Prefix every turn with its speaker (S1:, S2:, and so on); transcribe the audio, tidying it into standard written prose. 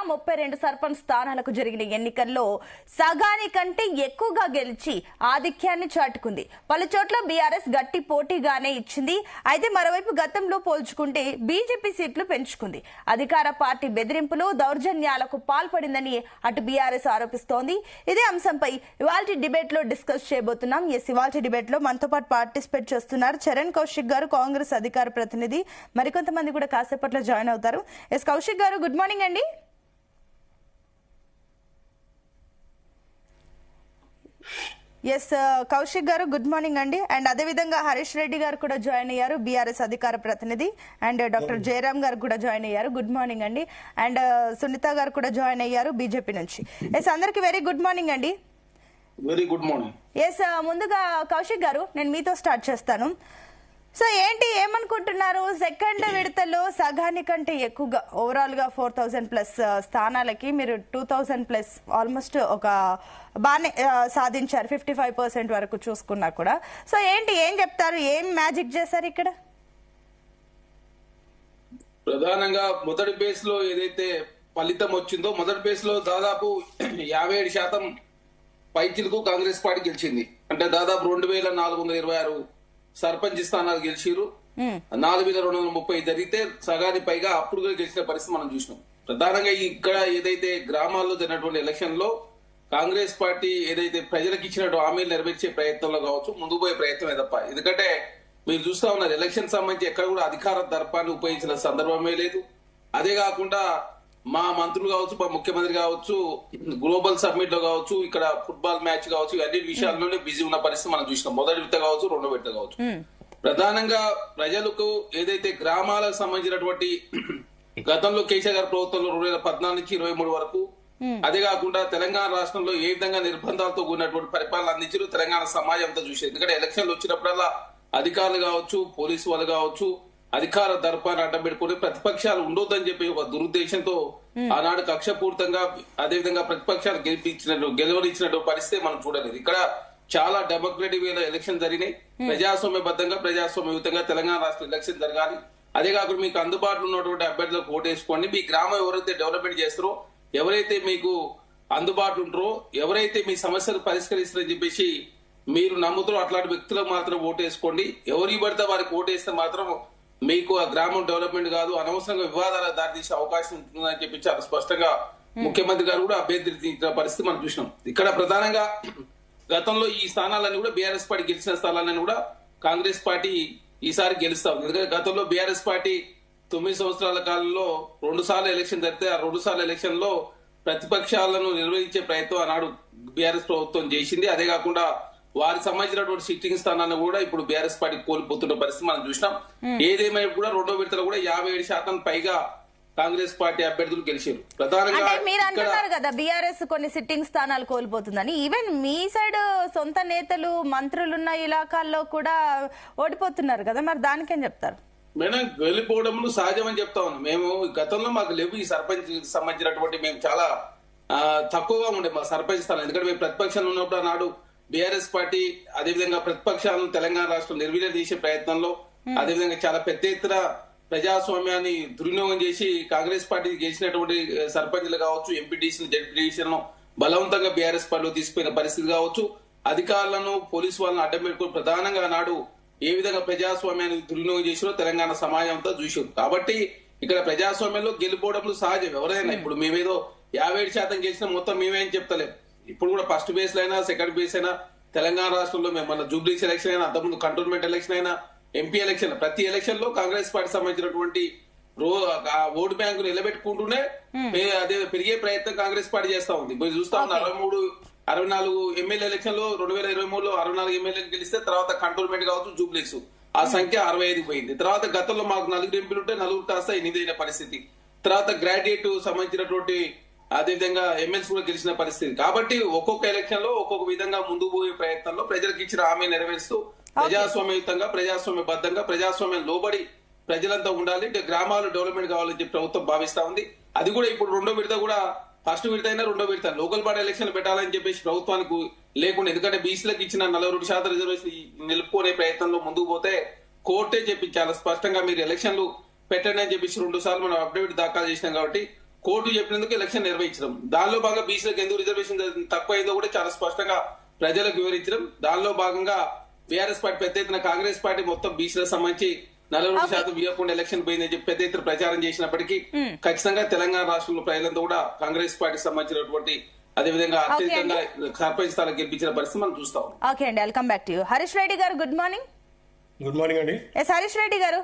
S1: 32 సర్పంచ్ స్థానాలకు జరిగిన ఎన్నికల్లో సగానికంటే ఎక్కువగా గెలిచి ఆధిక్యాన్ని చాటుకుంది. పలు చోట్ల బీఆర్ఎస్ గట్టి పోటీగానే ఇచ్చింది. అయితే మరోవైపు గతంలో పోల్చుకుంటే బీజేపీ సీట్లు పెంచుకుంది. అధికార పార్టీ బెదిరింపులు, దౌర్జన్యాలకు పాల్పడిందని అటు బీఆర్ఎస్ ఆరోపిస్తోంది. ఇదే అంశంపై ఇవాల్టి డిబేట్ లో డిస్కస్ చేయబోతున్నాం. ఇవాల్టి డిబేట్ లో మనతో పాటు పార్టిసిపేట్ చేస్తున్నారు చరణ్ కౌశిక్ గారు, కాంగ్రెస్ అధికార ప్రతినిధి. మరికొంతమంది కూడా కాసేపట్లో జాయిన్ అవుతారు. కౌశిక్ గారు, గుడ్ మార్నింగ్ అండి. కౌశిక్ గారు, గుడ్ మార్నింగ్ అండి. అండ్ అదే విధంగా హరీష్ రెడ్డి గారు కూడా జాయిన్ అయ్యారు, బీఆర్ఎస్ అధికార ప్రతినిధి. అండ్ డాక్టర్ జయరామ్ గారు కూడా జాయిన్ అయ్యారు, గుడ్ మార్నింగ్ అండి. అండ్ సునీత గారు కూడా జాయిన్ అయ్యారు బీజేపీ నుంచి. అందరికి వెరీ గుడ్ మార్నింగ్ అండి.
S2: Very good morning.
S1: ముందుగా కౌశిక్ గారు, నేను మీతో స్టార్ట్ చేస్తాను. ఏమనుకుంటున్నారు? సెకండ్ విడతలో సగానికంటే ఎక్కువగా ఓవరాల్ గా 4000+ స్థానాలకి మీరు 2000+ ఆల్మోస్ట్ ఒక బాగానే సాధించారు, 55% వరకు చూసుకున్నా కూడా. ఏం చెప్తారు? ఏం మ్యాజిక్ చేశారు ఇక్కడ?
S2: ప్రధానంగా మొదటి బేస్ లో ఏదైతే ఫలితం వచ్చిందో, మొదటి బేస్ లో దాదాపు 57% పైచిలకు కాంగ్రెస్ పార్టీ గెలిచింది. అంటే దాదాపు 2426 సర్పంచ్ స్థానాలు గెలిచిరు. 4230 జరిగితే సగానికి పైగా అప్పుడు గెలిచిన పరిస్థితి మనం చూసినాం. ప్రధానంగా ఇక్కడ ఏదైతే గ్రామాల్లో జరిగినటువంటి ఎలక్షన్ లో కాంగ్రెస్ పార్టీ ఏదైతే ప్రజలకు ఇచ్చినట్టు హామీలు నెరవేర్చే ప్రయత్నంలో కావచ్చు, ముందుకు పోయే ప్రయత్నమే తప్ప. ఎందుకంటే మీరు చూస్తా ఉన్నారు, ఎలక్షన్ సంబంధించి ఎక్కడ కూడా అధికార దర్పాన్ని ఉపయోగించిన సందర్భమే లేదు. అదే కాకుండా మా మంత్రులు కావచ్చు, మా ముఖ్యమంత్రి కావచ్చు, గ్లోబల్ సమ్మిట్ లో కావచ్చు, ఇక్కడ ఫుట్బాల్ మ్యాచ్ కావచ్చు, అన్ని విషయాల్లోనే బిజీ ఉన్న పరిస్థితి మనం చూసినాం. మొదటి విడత కావచ్చు, రెండో విడత కావచ్చు. ప్రధానంగా ప్రజలకు ఏదైతే గ్రామాలకు సంబంధించినటువంటి గతంలో కేసీఆర్ గారి ప్రభుత్వంలో 2014 నుంచి 23 వరకు, అదే కాకుండా తెలంగాణ రాష్ట్రంలో ఏ విధంగా నిర్బంధాలతో కూడినటువంటి పరిపాలన అందించారు తెలంగాణ సమాజం అంతా చూసేది. ఎందుకంటే ఎలక్షన్లు వచ్చినప్పుడల్లా అధికారులు కావచ్చు, పోలీసు వాళ్ళు కావచ్చు, అధికార దర్పాన్ని అడ్డం పెట్టుకుని ప్రతిపక్షాలు ఉండొద్దని చెప్పి ఒక దురుద్దేశంతో ఆనాడు కక్షపూర్తంగా అదేవిధంగా ప్రతిపక్షాలు గెలవనిచ్చినట్టు పరిస్థితి మనం చూడలేదు. ఇక్కడ చాలా డెమోక్రటిక్ వేలో ఎలక్షన్ జరిగినాయి. ప్రజాస్వామ్యబద్ధంగా ప్రజాస్వామ్యయుతంగా తెలంగాణ రాష్ట్ర ఎలక్షన్ జరగాలి. అదే కాకుండా మీకు అందుబాటులో ఉన్నటువంటి అభ్యర్థులకు ఓటేసుకోండి. మీ గ్రామం ఎవరైతే డెవలప్మెంట్ చేస్తారో, ఎవరైతే మీకు అందుబాటులో ఉంటారో, ఎవరైతే మీ సమస్యలు పరిష్కరిస్తారని చెప్పేసి మీరు నమ్ముతారో అట్లాంటి వ్యక్తులకు మాత్రం ఓటేసుకోండి. ఎవరికి పడితే వారికి ఓటేస్తే మాత్రం మీకు ఆ గ్రామం డెవలప్మెంట్ కాదు, అనవసరంగా వివాదాలకు దారితీసే అవకాశం ఉంటుందని చెప్పి చాలా స్పష్టంగా ముఖ్యమంత్రి గారు కూడా అభ్యర్థించిన పరిస్థితి మనం చూసినాం. ఇక్కడ ప్రధానంగా గతంలో ఈ స్థానాలన్నీ కూడా బీఆర్ఎస్ పార్టీ గెలిచిన స్థానాలన్నీ కూడా కాంగ్రెస్ పార్టీ ఈసారి గెలుస్తా ఉంది. ఎందుకంటే గతంలో బీఆర్ఎస్ పార్టీ 9 సంవత్సరాల కాలంలో 2 సార్లు ఎలక్షన్ జరిగితే ఆ 2 సార్లు ఎలక్షన్ లో ప్రతిపక్షాలను నిర్వహించే ప్రయత్నం ఆనాడు బీఆర్ఎస్ ప్రభుత్వం చేసింది. అదే కాకుండా వారికి సంబంధించినటువంటి సిట్టింగ్ స్థానాన్ని కూడా ఇప్పుడు బీఆర్ఎస్ పార్టీ కోల్పోతున్న పరిస్థితి మనం చూసినాం. ఏదేమైనా కూడా రెండో విడతలో కూడా 57% పైగా కాంగ్రెస్ పార్టీ అభ్యర్థులు గెలిచారు.
S1: ప్రధానంగా మీరు అంటున్నారు కదా బీఆర్ఎస్ కొన్ని సిట్టింగ్ స్థానాలు కోల్పోతుందని. ఈవెన్ మీ సైడ్ సొంత నేతలు, మంత్రులున్న ఇలాకాల్లో కూడా ఓడిపోతున్నారు కదా, మరి దానికేం చెప్తారు?
S2: మేడం, వెళ్ళిపోవడంలో సహజమని చెప్తా ఉన్నాం. మేము గతంలో మాకు లేవు ఈ సర్పంచ్ సంబంధించినటువంటి, మేము చాలా తక్కువగా ఉండే మా సర్పంచ్ స్థానం. ఎందుకంటే మేము ప్రతిపక్షంలో ఉన్నప్పుడు నాడు బీఆర్ఎస్ పార్టీ అదేవిధంగా ప్రతిపక్షాలను తెలంగాణ రాష్ట్రం నిర్వీర్యం చేసే ప్రయత్నంలో, అదేవిధంగా చాలా పెద్ద ఎత్తున ప్రజాస్వామ్యాన్ని దుర్వినియోగం చేసి కాంగ్రెస్ పార్టీ గెలిచినటువంటి సర్పంచ్లు కావచ్చు, ఎంపీటీసీలు, జడ్పీటీసీలను బలవంతంగా బీఆర్ఎస్ పార్టీలో తీసుకుపోయిన పరిస్థితి కావచ్చు, అధికారులను పోలీసు వాళ్ళని అడ్డం పెట్టుకుని ప్రధానంగా నాడు ఏ విధంగా ప్రజాస్వామ్యాన్ని దుర్వినియోగం చేసినో తెలంగాణ సమాజం అంతా చూసారు. కాబట్టి ఇక్కడ ప్రజాస్వామ్యంలో గెలిపోవడంలో సహజం. ఎవరైనా ఇప్పుడు మేమేదో 57% గెలిచిన మొత్తం మేమేం చెప్తలేం. ఇప్పుడు కూడా ఫస్ట్ బేస్ అయినా సెకండ్ బేస్ అయినా తెలంగాణ రాష్ట్రంలో మేము మన జూబ్లీస్ ఎలక్షన్ అయినా, అంతకుముందు కంటోన్మెంట్ ఎలక్షన్ అయినా, ఎంపీ ఎలక్షన్, ప్రతి ఎలక్షన్ లో కాంగ్రెస్ పార్టీ సంబంధించినటువంటి ఓటు బ్యాంకు నిలబెట్టుకుంటూనే అదే పెరిగే ప్రయత్నం కాంగ్రెస్ పార్టీ చేస్తా ఉంది. మీరు చూస్తా ఉన్నారు 64 ఎమ్మెల్యే ఎలక్షన్ లో 2023లో 64 ఎమ్మెల్యేలు గెలిస్తే తర్వాత కంటోన్మెంట్ కావచ్చు, జూబ్లీస్ ఆ సంఖ్య 65 పోయింది. తర్వాత గతంలో మాకు 4 ఎంపీలు ఉంటే 4 కాస్త 8 అయిన పరిస్థితి. తర్వాత గ్రాడ్యుయేట్ సంబంధించినటువంటి అదేవిధంగా ఎమ్మెల్సీ కూడా గెలిచిన పరిస్థితి. కాబట్టి ఒక్కొక్క ఎలక్షన్ లో ఒక్కొక్క విధంగా ముందుకు పోయే ప్రయత్నంలో ప్రజలకు ఇచ్చిన హామీ నెరవేరుస్తూ ప్రజాస్వామ్యయుతంగా ప్రజాస్వామ్యబద్ధంగా ప్రజాస్వామ్యం లోబడి ప్రజలంతా ఉండాలి, గ్రామాలు డెవలప్మెంట్ కావాలని చెప్పి ప్రభుత్వం భావిస్తా ఉంది. అది కూడా ఇప్పుడు రెండో విడత కూడా, ఫస్ట్ విడత అయినా రెండో విడత లోకల్ బాడీ ఎలక్షన్ పెట్టాలని చెప్పేసి ప్రభుత్వానికి లేకుండా, ఎందుకంటే బీసీలకు ఇచ్చిన 42% రిజర్వేషన్ నిలుపుకునే ప్రయత్నంలో ముందుకు పోతే కోర్టే చెప్పి చాలా స్పష్టంగా మీరు ఎలక్షన్లు పెట్టండి అని చెప్పేసి 2 సార్లు మనం అఫిడవిట్ దాఖలు చేసినాం. కాబట్టి కోర్టు చెప్పినందుకు ఎలక్షన్ నిర్వహించడం, దానిలో భాగంగా బీసీలకు ఎందుకు రిజర్వేషన్ తక్కువైందో కూడా చాలా స్పష్టంగా ప్రజలకు వివరించడం, దానిలో భాగంగా బీఆర్ఎస్ పార్టీ పెద్ద ఎత్తున కాంగ్రెస్ పార్టీ మొత్తం బీసీలకు సంబంధించి 42% ఇవ్వకుండా ఎలక్షన్ పోయిందని చెప్పి పెద్ద ఎత్తున ప్రచారం చేసినప్పటికీ ఖచ్చితంగా తెలంగాణ రాష్ట్రంలో ప్రజలంతా కూడా కాంగ్రెస్ పార్టీకి సంబంధించినటువంటి అదేవిధంగా అత్యధికంగా సర్పంచ్ స్థానాలు గెలిపించిన పరిస్థితి మనం చూస్తాం.
S1: ఓకే అండి, welcome back to you. Harish Reddy గారు గుడ్ మార్నింగ్.
S3: గుడ్ మార్నింగ్ అండి.
S1: హరీష్ రెడ్డి గారు